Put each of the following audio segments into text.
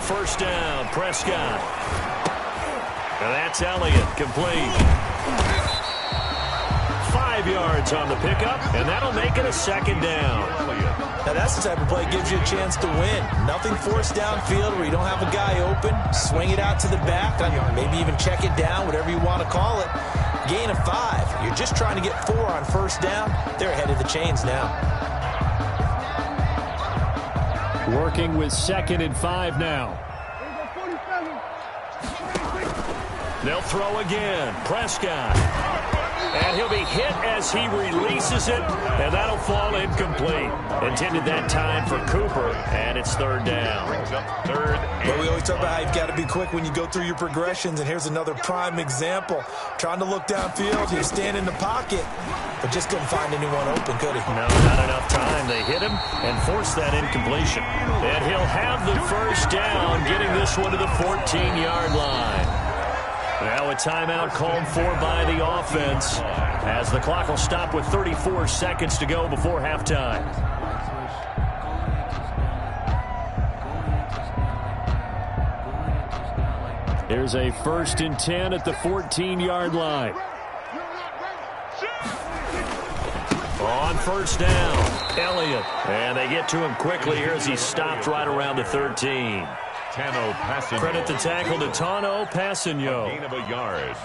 First down, Prescott. And that's Elliott, complete. 5 yards on the pickup, and that'll make it a second down. Now that's the type of play that gives you a chance to win. Nothing forced downfield where you don't have a guy open. Swing it out to the back, maybe even check it down, whatever you want to call it. Gain of 5. You're just trying to get 4 on first down. They're ahead of the chains now. Working with 2nd and 5 now. They'll throw again. Prescott. And he'll be hit as he releases it, and that'll fall incomplete. Intended that time for Cooper, and it's 3rd down. But we always talk about how you've got to be quick when you go through your progressions, and here's another prime example. Trying to look downfield, he was standing in the pocket, but just couldn't find anyone open, could he? No, not enough time. They hit him and forced that incompletion. And he'll have the first down, getting this one to the 14-yard line. Now a timeout called for by the offense as the clock will stop with 34 seconds to go before halftime. Here's a 1st and 10 at the 14-yard line. On first down, Elliott. And they get to him quickly here as he stopped right around the 13. Credit the tackle to Tano Passanio. Gain of a yard.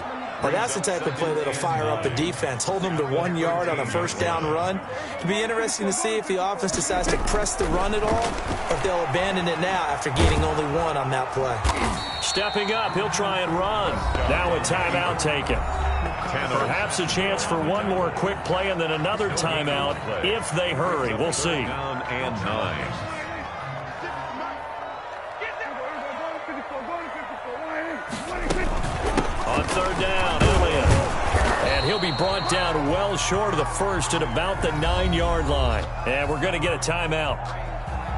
Well, that's the type of play that'll fire up a defense. Hold them to 1 yard on a first down run. It'll be interesting to see if the offense decides to press the run at all, or if they'll abandon it now after gaining only 1 on that play. Stepping up, he'll try and run. Now a timeout taken. Perhaps a chance for one more quick play and then another timeout if they hurry. We'll see. Down and 9. On 3rd down, Elliott. And he'll be brought down well short of the first at about the 9-yard line. And we're going to get a timeout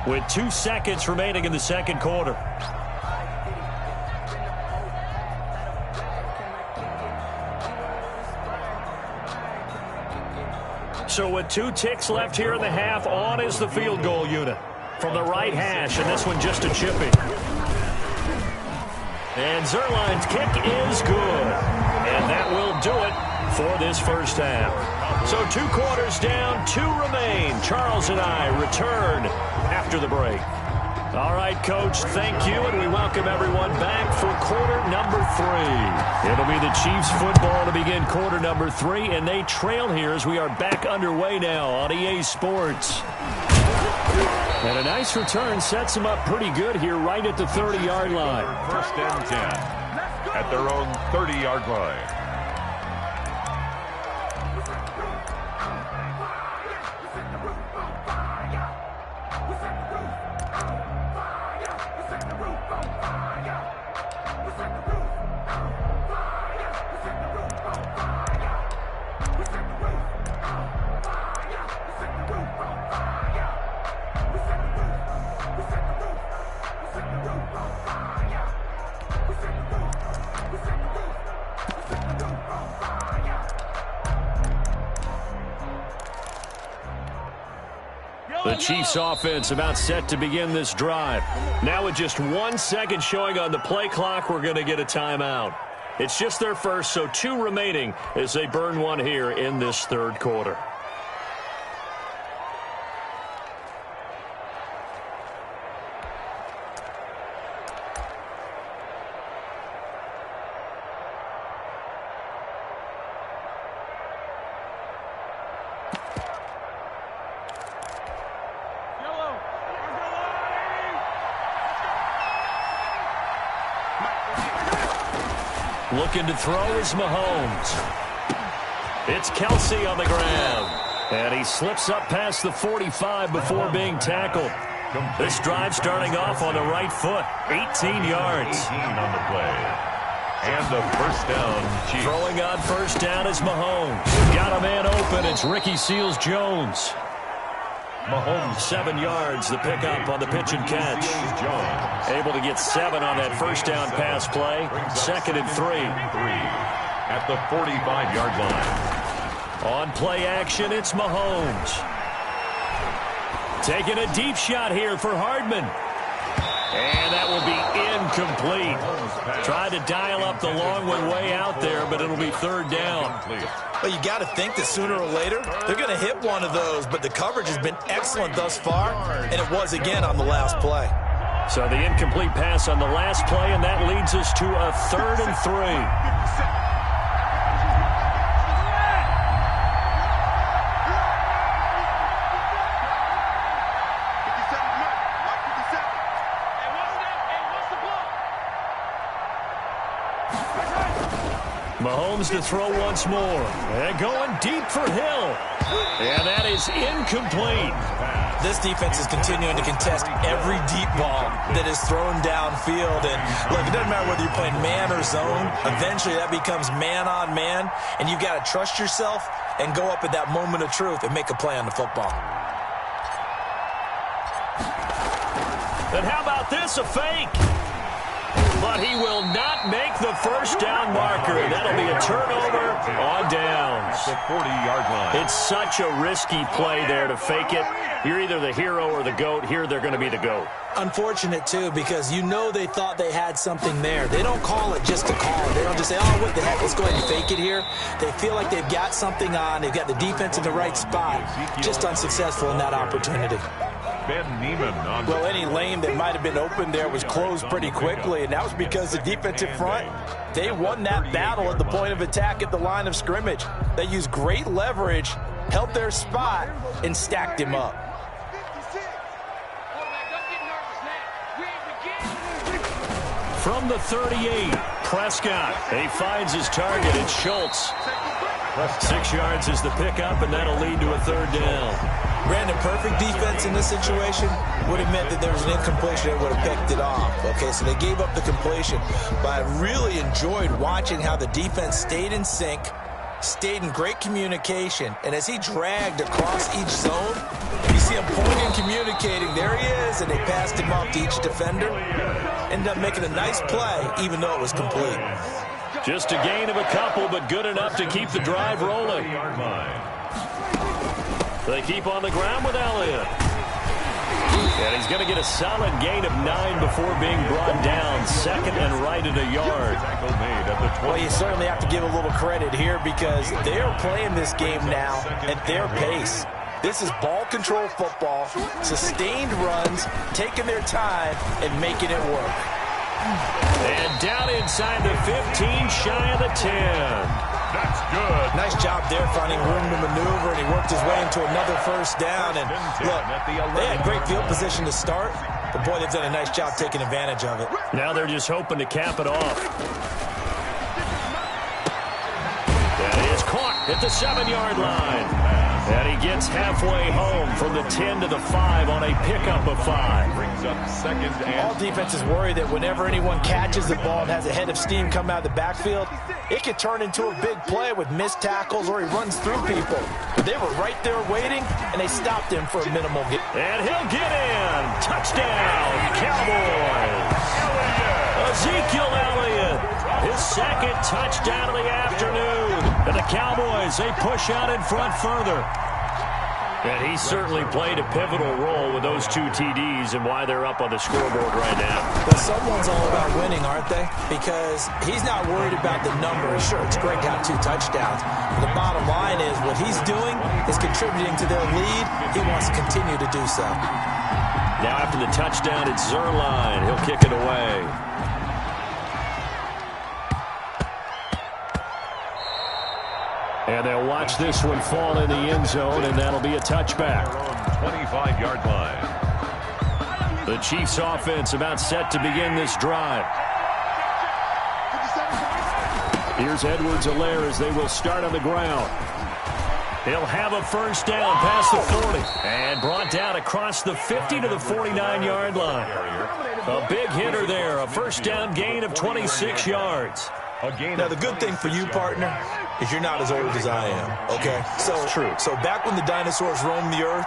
with 2 seconds remaining in the second quarter. So with 2 ticks left here in the half, on is the field goal unit from the right hash, and this one just a chippy. And Zerline's kick is good. And that will do it for this first half. So 2 quarters down, 2 remain. Charles and I return after the break. All right, Coach, thank you, and we welcome everyone back for quarter number 3. It'll be the Chiefs football to begin quarter number 3, and they trail here as we are back underway now on EA Sports. And a nice return sets them up pretty good here right at the 30-yard line. 1st and 10 at their own 30-yard line. The Chiefs offense about set to begin this drive. Now with just 1 second showing on the play clock, we're going to get a timeout. It's just their first, so 2 remaining as they burn one here in this 3rd quarter. Looking to throw is Mahomes. It's Kelsey on the ground. And he slips up past the 45 before being tackled. This drive starting off on the right foot. 18 yards. 18 on the play. And the first down, Chiefs. Throwing on first down is Mahomes. Got a man open. It's Ricky Seals-Jones. Mahomes 7 yards, the pickup on the pitch and catch. Jones. Able to get 7 on that first down pass play. 2nd and 3. At the 45-yard line. On play action, it's Mahomes. Taking a deep shot here for Hardman. And that will be incomplete. Tried to dial up the long one way out there, but it'll be third down. Well, you got to think that sooner or later they're going to hit one of those, but the coverage has been excellent thus far, and it was again on the last play. So the incomplete pass on the last play, and that leads us to a 3rd and 3. Mahomes to throw once more. And going deep for Hill. And that is incomplete. This defense is continuing to contest every deep ball that is thrown downfield. And look, it doesn't matter whether you're playing man or zone. Eventually that becomes man on man. And you've got to trust yourself and go up at that moment of truth and make a play on the football. And how about this? A fake. But he will not make the first down marker. That'll be a turnover on downs. At the 40-yard line. It's such a risky play there to fake it. You're either the hero or the GOAT. Here they're going to be the GOAT. Unfortunate, too, because you know they thought they had something there. They don't call it just to call it. They don't just say, oh, what the heck, let's go ahead and fake it here. They feel like they've got something on. They've got the defense in the right spot. Just unsuccessful in that opportunity. Well, any lane that might have been open there was closed pretty quickly, and that was because the defensive front, they won that battle at the point of attack at the line of scrimmage. They used great leverage, held their spot, and stacked him up. From the 38, Prescott. He finds his target. It's Schultz. 6 yards is the pickup, and that'll lead to a 3rd down. Brandon, perfect defense in this situation would have meant that there was an incompletion that would have picked it off. Okay, so they gave up the completion. But I really enjoyed watching how the defense stayed in sync, stayed in great communication, and as he dragged across each zone, you see him pointing, communicating. There he is, and they passed him off to each defender. Ended up making a nice play, even though it was complete. Just a gain of a couple, but good enough to keep the drive rolling. They keep on the ground with Elliott. And he's going to get a solid gain of 9 before being brought down. 2nd and right at a yard. Well, you certainly have to give a little credit here because they're playing this game now at their pace. This is ball control football, sustained runs, taking their time and making it work. And down inside the 15, shy of the 10. That's good. Nice job there finding room to maneuver, and he worked his way into another first down. And look, they had great field position to start, but boy, they've done a nice job taking advantage of it. Now they're just hoping to cap it off. That is caught at the 7-yard line. And he gets halfway home from the 10 to the 5 on a pickup of 5. Brings up 2nd and... All defenses worry that whenever anyone catches the ball and has a head of steam come out of the backfield, it could turn into a big play with missed tackles or he runs through people. But they were right there waiting, and they stopped him for a minimal gain. And he'll get in. Touchdown, Cowboys. Ezekiel Elliott, his 2nd touchdown of the afternoon. And the Cowboys, they push out in front further. And he certainly played a pivotal role with those 2 TDs and why they're up on the scoreboard right now. Well, someone's all about winning, aren't they? Because he's not worried about the number. Sure, it's great to have 2 touchdowns. But the bottom line is what he's doing is contributing to their lead. He wants to continue to do so. Now after the touchdown, it's Zerline. He'll kick it away. And they'll watch this one fall in the end zone, and that'll be a touchback. 25-yard line. The Chiefs offense about set to begin this drive. Here's Edwards-Helaire as they will start on the ground. He'll have a first down past the 40. And brought down across the 50 to the 49-yard line. A big hitter there, a first down gain of 26 yards. Now, the good thing for you, partner, is you're not as old as I am, okay? So back when the dinosaurs roamed the earth,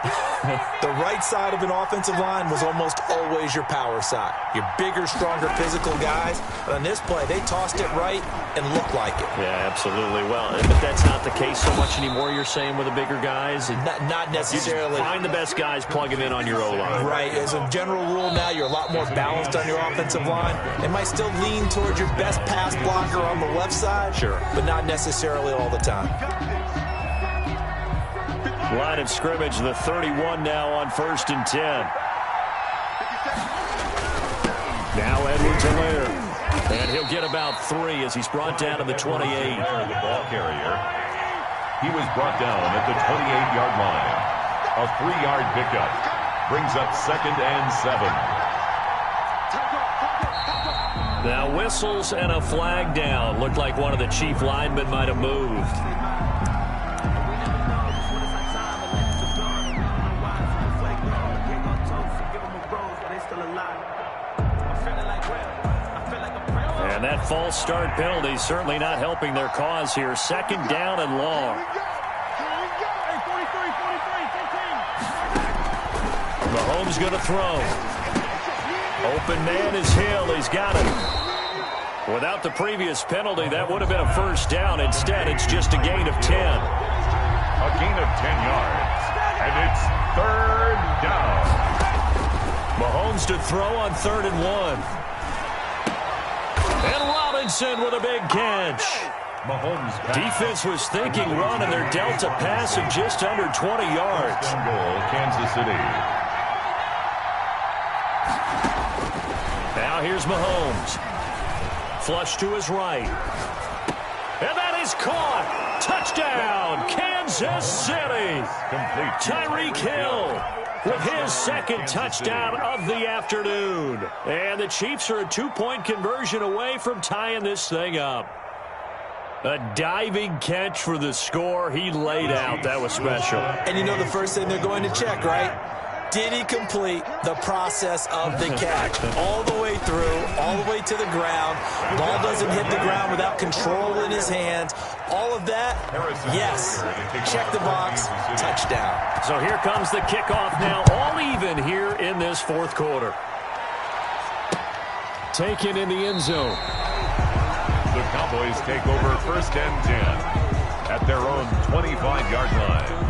the right side of an offensive line was almost always your power side. Your bigger, stronger, physical guys. But on this play, they tossed it right and looked like it. Yeah, absolutely. Well, but that's not the case so much anymore, you're saying, with the bigger guys? Not necessarily. You just find the best guys, plug them in on your O-line. Right. As a general rule now, you're a lot more balanced on your offensive line. They might still lean towards your best pass blocker on the left side. Sure. But not necessarily all the time. Line of scrimmage, the 31 now on 1st and 10. Now Edwards-Helaire. And he'll get about 3 as he's brought down to the 28. The ball carrier. He was brought down at the 28-yard line. A 3-yard pickup. Brings up 2nd and 7. Now whistles and a flag down. Looked like one of the chief linemen might have moved. And that false start penalty certainly not helping their cause here. 2nd down and long. Mahomes going to throw. Open man is Hill. He's got it. Without the previous penalty, that would have been a 1st down. Instead, it's just a gain of 10. A gain of 10 yards. And it's 3rd down. Mahomes to throw on 3rd and 1. And Robinson with a big catch. Mahomes Defense was thinking run, and they're dealt a pass of just under 20 yards. Goal, Kansas City. Now here's Mahomes. Flush to his right. And that is caught. Touchdown, Kansas City. Tyreek Hill with his 2nd touchdown of the afternoon. And the Chiefs are a 2-point conversion away from tying this thing up. A diving catch for the score. He laid out. That was special. And you know the first thing they're going to check, right? Did he complete the process of the catch? All the way through, all the way to the ground. Ball doesn't hit the ground without control in his hands. All of that, yes. Check the box, touchdown. So here comes the kickoff now, all even here in this 4th quarter. Taken in the end zone. The Cowboys take over 1st and 10 at their own 25-yard line.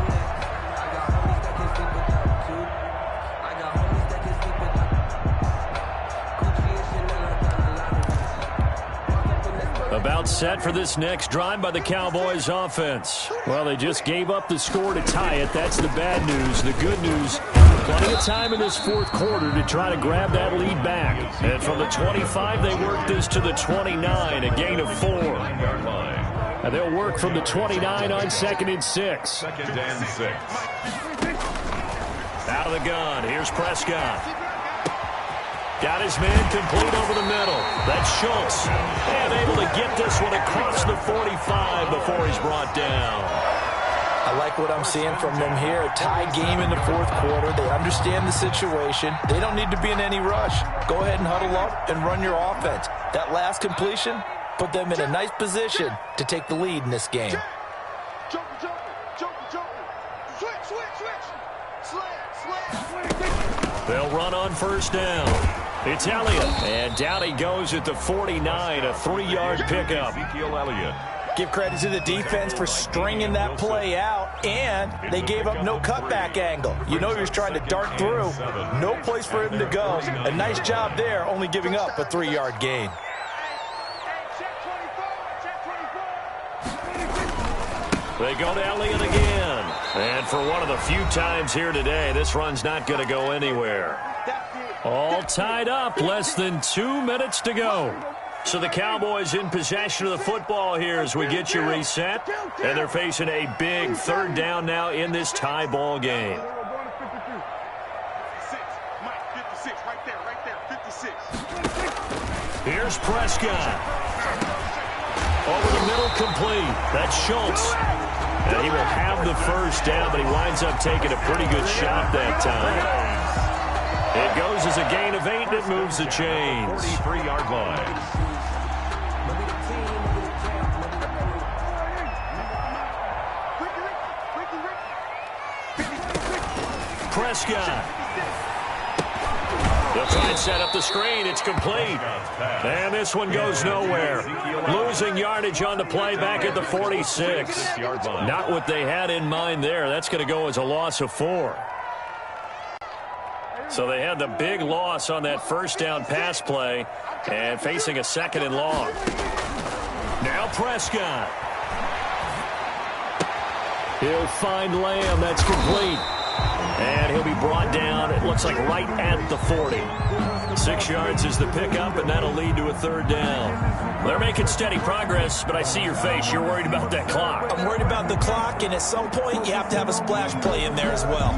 About set for this next drive by the Cowboys offense. Well, they just gave up the score to tie it. That's the bad news. The good news, plenty of time in this 4th quarter to try to grab that lead back. And from the 25, they work this to the 29, a gain of 4. And they'll work from the 29 on 2nd and 6. 2nd and 6. Out of the gun, here's Prescott. Got his man complete over the middle. That's Schultz. And able to get this one across the 45 before he's brought down. I like what I'm seeing from them here. A tie game in the 4th quarter. They understand the situation. They don't need to be in any rush. Go ahead and huddle up and run your offense. That last completion put them in a nice position to take the lead in this game. They'll run on 1st down. It's Elliott. And down he goes at the 49, a 3-yard pickup. Ezekiel Elliott. Give credit to the defense for stringing that play out, and they gave up no cutback angle. You know he was trying to dart through. No place for him to go. A nice job there, only giving up a 3-yard gain. They go to Elliott again. And for one of the few times here today, this run's not going to go anywhere. All tied up, less than 2 minutes to go. So the Cowboys in possession of the football here as we get you reset. And they're facing a big 3rd down now in this tie ball game. Here's Prescott. Over the middle, complete. That's Schultz. And he will have the 1st down, but he winds up taking a pretty good shot that time. It goes as a gain of 8, and it moves the chains. 43-yard line. Prescott. They'll try and set up the screen. It's complete. And this one goes nowhere. Losing yardage on the play back at the 46. Not what they had in mind there. That's going to go as a loss of 4. So they had the big loss on that first down pass play and facing a 2nd and long. Now Prescott. He'll find Lamb. That's complete. And he'll be brought down, it looks like, right at the 40. 6 yards is the pickup, and that'll lead to a 3rd down. They're making steady progress, but I see your face. You're worried about that clock. I'm worried about the clock, and at some point you have to have a splash play in there as well.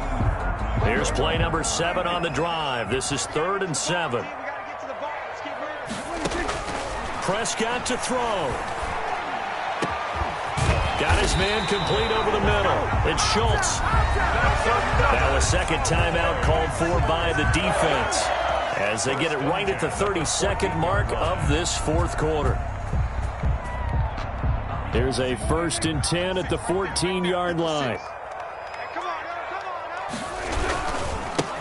Here's play number 7 on the drive. This is 3rd and 7. Prescott to throw. Got his man complete over the middle. It's Schultz. Now a 2nd timeout called for by the defense as they get it right at the 32nd mark of this 4th quarter. Here's a 1st and 10 at the 14-yard line.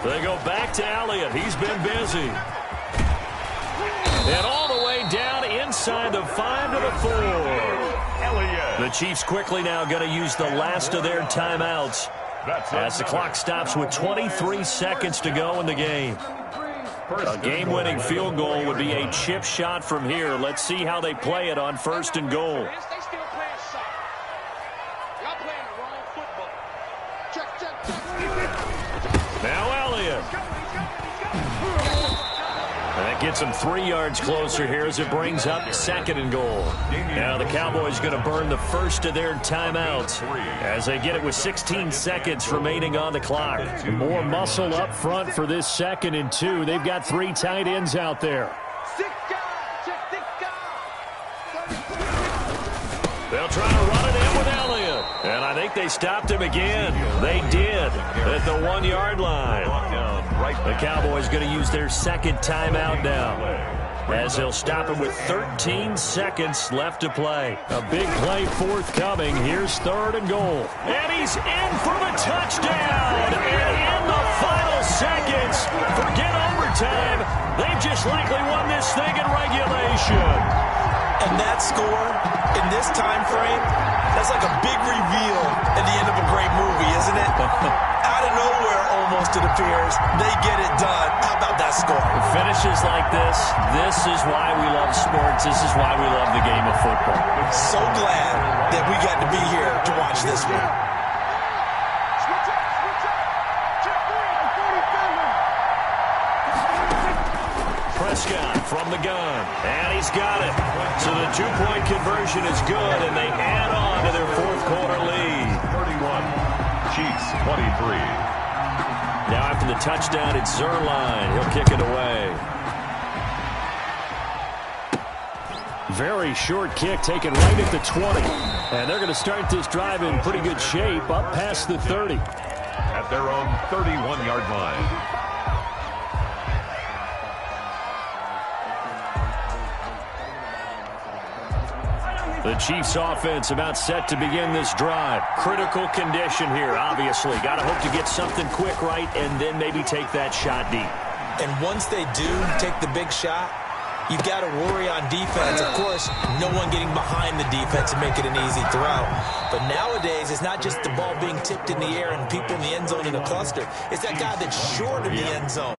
They go back to Elliott. He's been busy. And all the way down inside the 5 to the 4. The Chiefs quickly now going to use the last of their timeouts as the clock stops with 23 seconds to go in the game. A game-winning field goal would be a chip shot from here. Let's see how they play it on 1st and goal. Now Elliott. And that gets them 3 yards closer here as it brings up 2nd and goal. Now the Cowboys going to burn the first of their timeouts as they get it with 16 seconds remaining on the clock. More muscle up front for this 2nd and 2. They've got 3 tight ends out there. They'll try to run it in with Elliott. And I think they stopped him again. They did at the 1-yard line. The Cowboys going to use their 2nd timeout now as they'll stop him with 13 seconds left to play. A big play forthcoming. Here's 3rd and goal. And he's in for the touchdown. And in the final seconds, forget overtime. They've just likely won this thing in regulation. And that score in this time frame, that's like a big reveal at the end of a great movie, isn't it? Out of nowhere, almost, it appears, they get it done. How about that score? Finishes like this is why we love sports. This is why we love the game of football. So glad that we got to be here to watch this one. Prescott from the gun, and he's got it. So the 2-point conversion is good, and they add on to their 4th quarter lead. 31, Chiefs 23. Now after the touchdown, it's Zerline. He'll kick it away. Very short kick taken right at the 20. And they're going to start this drive in pretty good shape up past the 30. At their own 31-yard line. The Chiefs offense about set to begin this drive. Critical condition here, obviously. Got to hope to get something quick right and then maybe take that shot deep. And once they do take the big shot, you've got to worry on defense. Of course, no one getting behind the defense and make it an easy throw. But nowadays, it's not just the ball being tipped in the air and people in the end zone in a cluster. It's that guy that's short of the end zone.